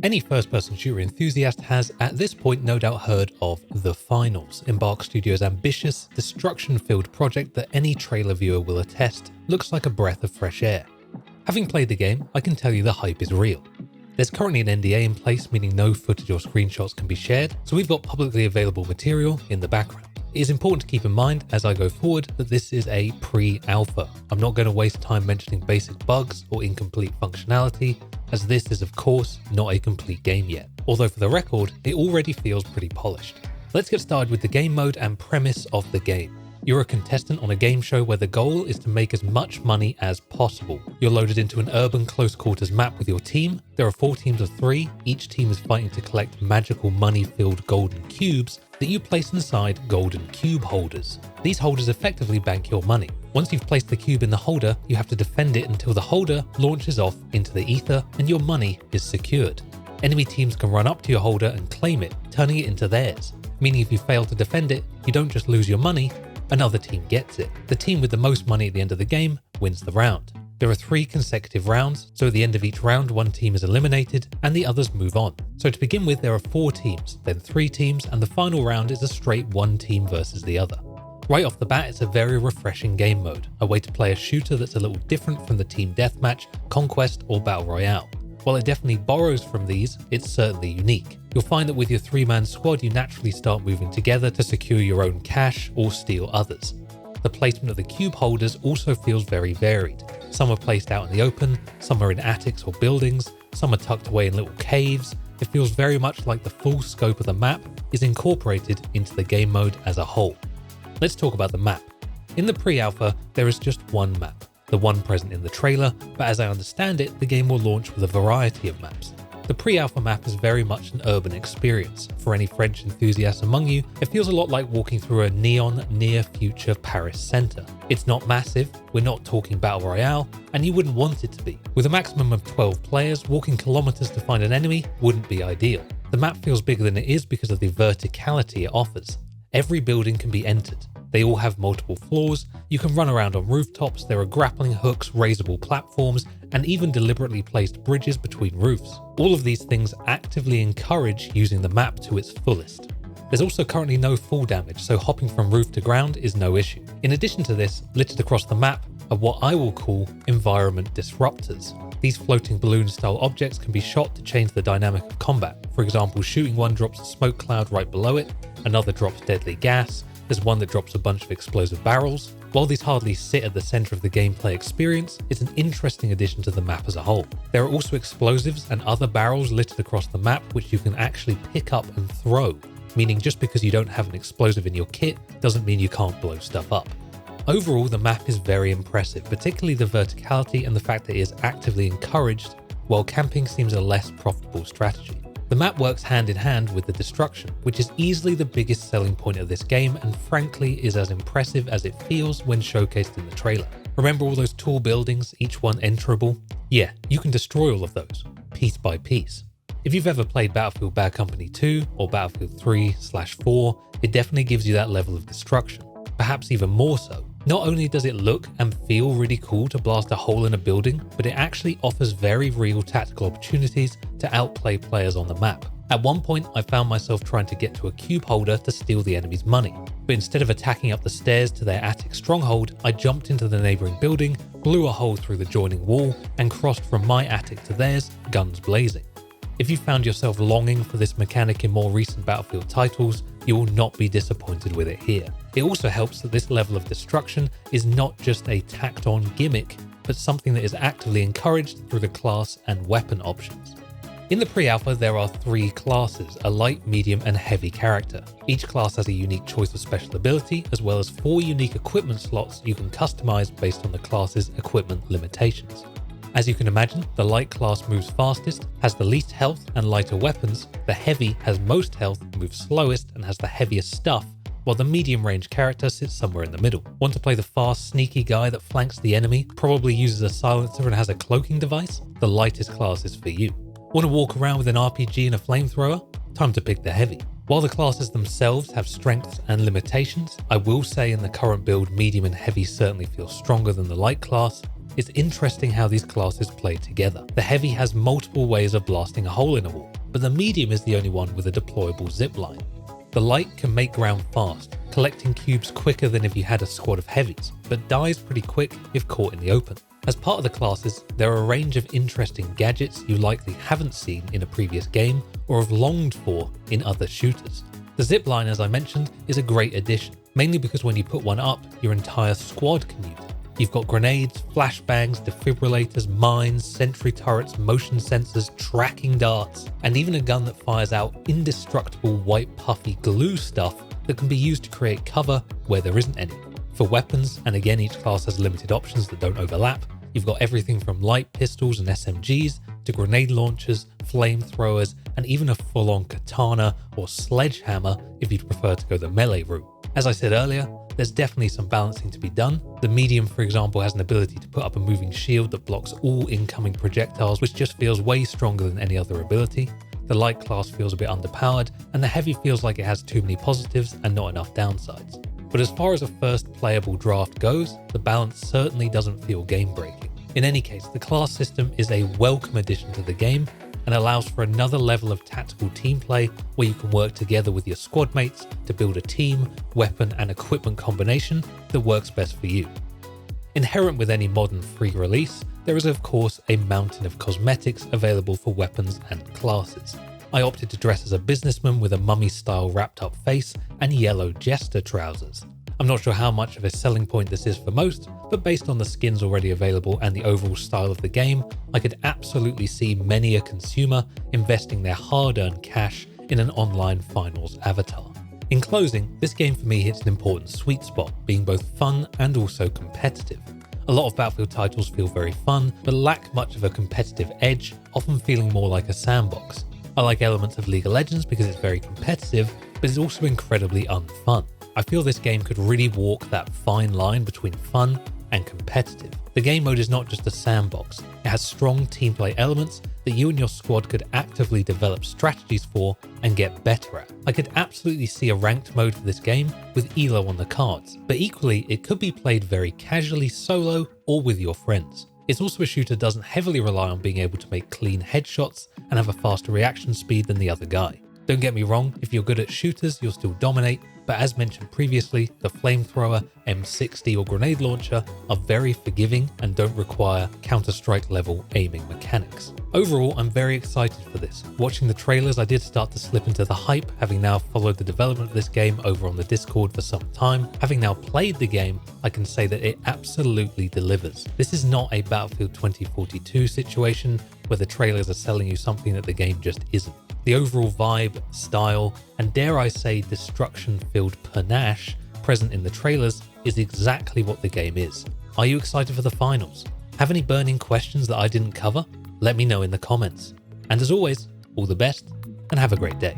Any first-person shooter enthusiast has, at this point, no doubt heard of The Finals, Embark Studios' ambitious, destruction-filled project that any trailer viewer will attest looks like a breath of fresh air. Having played the game, I can tell you the hype is real. There's currently an NDA in place, meaning no footage or screenshots can be shared, so we've got publicly available material in the background. It is important to keep in mind as I go forward that this is a pre-alpha. I'm not going to waste time mentioning basic bugs or incomplete functionality, as this is of course not a complete game yet. Although for the record, it already feels pretty polished. Let's get started with the game mode and premise of the game. You're a contestant on a game show where the goal is to make as much money as possible. You're loaded into an urban close quarters map with your team. There are 4 teams of 3. Each team is fighting to collect magical money-filled golden cubes that you place inside golden cube holders. These holders effectively bank your money. Once you've placed the cube in the holder, you have to defend it until the holder launches off into the ether and your money is secured. Enemy teams can run up to your holder and claim it, turning it into theirs. Meaning if you fail to defend it, you don't just lose your money, another team gets it. The team with the most money at the end of the game wins the round. There are 3 consecutive rounds, so at the end of each round, one team is eliminated and the others move on. So to begin with, there are 4 teams, then 3 teams, and the final round is a straight one team versus the other. Right off the bat, it's a very refreshing game mode, a way to play a shooter that's a little different from the team deathmatch, conquest, or battle royale. While it definitely borrows from these, it's certainly unique. You'll find that with your 3-man squad, you naturally start moving together to secure your own cash or steal others. The placement of the cube holders also feels very varied. Some are placed out in the open, some are in attics or buildings, some are tucked away in little caves. It feels very much like the full scope of the map is incorporated into the game mode as a whole. Let's talk about the map. In the pre-alpha, there is just one map, the one present in the trailer, but as I understand it, the game will launch with a variety of maps. The pre-alpha map is very much an urban experience. For any French enthusiasts among you, it feels a lot like walking through a neon near-future Paris centre. It's not massive, we're not talking battle royale, and you wouldn't want it to be. With a maximum of 12 players, walking kilometres to find an enemy wouldn't be ideal. The map feels bigger than it is because of the verticality it offers. Every building can be entered. They all have multiple floors, you can run around on rooftops, there are grappling hooks, raisable platforms, and even deliberately placed bridges between roofs. All of these things actively encourage using the map to its fullest. There's also currently no fall damage, so hopping from roof to ground is no issue. In addition to this, littered across the map are what I will call environment disruptors. These floating balloon-style objects can be shot to change the dynamic of combat. For example, shooting one drops a smoke cloud right below it, another drops deadly gas, there's one that drops a bunch of explosive barrels. While these hardly sit at the center of the gameplay experience, it's an interesting addition to the map as a whole. There are also explosives and other barrels littered across the map which you can actually pick up and throw, meaning just because you don't have an explosive in your kit doesn't mean you can't blow stuff up. Overall, the map is very impressive, particularly the verticality and the fact that it is actively encouraged, while camping seems a less profitable strategy. The map works hand in hand with the destruction, which is easily the biggest selling point of this game and frankly is as impressive as it feels when showcased in the trailer. Remember all those tall buildings, each one enterable? Yeah, you can destroy all of those, piece by piece. If you've ever played Battlefield Bad Company 2 or Battlefield 3/4, it definitely gives you that level of destruction, perhaps even more so. Not only does it look and feel really cool to blast a hole in a building, but it actually offers very real tactical opportunities to outplay players on the map. At one point, I found myself trying to get to a cube holder to steal the enemy's money, but instead of attacking up the stairs to their attic stronghold, I jumped into the neighbouring building, blew a hole through the joining wall, and crossed from my attic to theirs, guns blazing. If you found yourself longing for this mechanic in more recent Battlefield titles, you will not be disappointed with it here. It also helps that this level of destruction is not just a tacked on gimmick, but something that is actively encouraged through the class and weapon options. In the pre-alpha, there are 3 classes, a light, medium, and heavy character. Each class has a unique choice of special ability, as well as 4 unique equipment slots you can customize based on the class's equipment limitations. As you can imagine, the light class moves fastest, has the least health and lighter weapons, the heavy has most health, moves slowest, and has the heaviest stuff, while the medium range character sits somewhere in the middle. Want to play the fast, sneaky guy that flanks the enemy, probably uses a silencer and has a cloaking device? The lightest class is for you. Want to walk around with an RPG and a flamethrower? Time to pick the heavy. While the classes themselves have strengths and limitations, I will say in the current build, medium and heavy certainly feel stronger than the light class, it's interesting how these classes play together. The Heavy has multiple ways of blasting a hole in a wall, but the Medium is the only one with a deployable zipline. The Light can make ground fast, collecting cubes quicker than if you had a squad of Heavies, but dies pretty quick if caught in the open. As part of the classes, there are a range of interesting gadgets you likely haven't seen in a previous game or have longed for in other shooters. The zipline, as I mentioned, is a great addition, mainly because when you put one up, your entire squad can use it. You've got grenades, flashbangs, defibrillators, mines, sentry turrets, motion sensors, tracking darts, and even a gun that fires out indestructible white puffy glue stuff that can be used to create cover where there isn't any. For weapons, and again each class has limited options that don't overlap, you've got everything from light pistols and SMGs to grenade launchers, flamethrowers, and even a full-on katana or sledgehammer if you'd prefer to go the melee route. As I said earlier, there's definitely some balancing to be done. The Medium, for example, has an ability to put up a moving shield that blocks all incoming projectiles, which just feels way stronger than any other ability. The Light class feels a bit underpowered, and the Heavy feels like it has too many positives and not enough downsides. But as far as a first playable draft goes, the balance certainly doesn't feel game-breaking. In any case, the class system is a welcome addition to the game and allows for another level of tactical team play where you can work together with your squad mates to build a team, weapon and equipment combination that works best for you. Inherent with any modern free release, there is of course a mountain of cosmetics available for weapons and classes. I opted to dress as a businessman with a mummy-style wrapped-up face and yellow jester trousers. I'm not sure how much of a selling point this is for most, but based on the skins already available and the overall style of the game, I could absolutely see many a consumer investing their hard-earned cash in an online finals avatar. In closing, this game for me hits an important sweet spot, being both fun and also competitive. A lot of Battlefield titles feel very fun, but lack much of a competitive edge, often feeling more like a sandbox. I like elements of League of Legends because it's very competitive, but it's also incredibly unfun. I feel this game could really walk that fine line between fun and competitive. The game mode is not just a sandbox, it has strong team play elements that you and your squad could actively develop strategies for and get better at. I could absolutely see a ranked mode for this game with ELO on the cards, but equally it could be played very casually solo or with your friends. It's also a shooter that doesn't heavily rely on being able to make clean headshots and have a faster reaction speed than the other guy. Don't get me wrong, if you're good at shooters, you'll still dominate, but as mentioned previously, the flamethrower, M60 or grenade launcher are very forgiving and don't require Counter-Strike level aiming mechanics. Overall, I'm very excited for this. Watching the trailers, I did start to slip into the hype, having now followed the development of this game over on the Discord for some time. Having now played the game, I can say that it absolutely delivers. This is not a Battlefield 2042 situation where the trailers are selling you something that the game just isn't. The overall vibe, style, and dare I say destruction-filled panache present in the trailers is exactly what the game is. Are you excited for the finals? Have any burning questions that I didn't cover? Let me know in the comments. And as always, all the best and have a great day.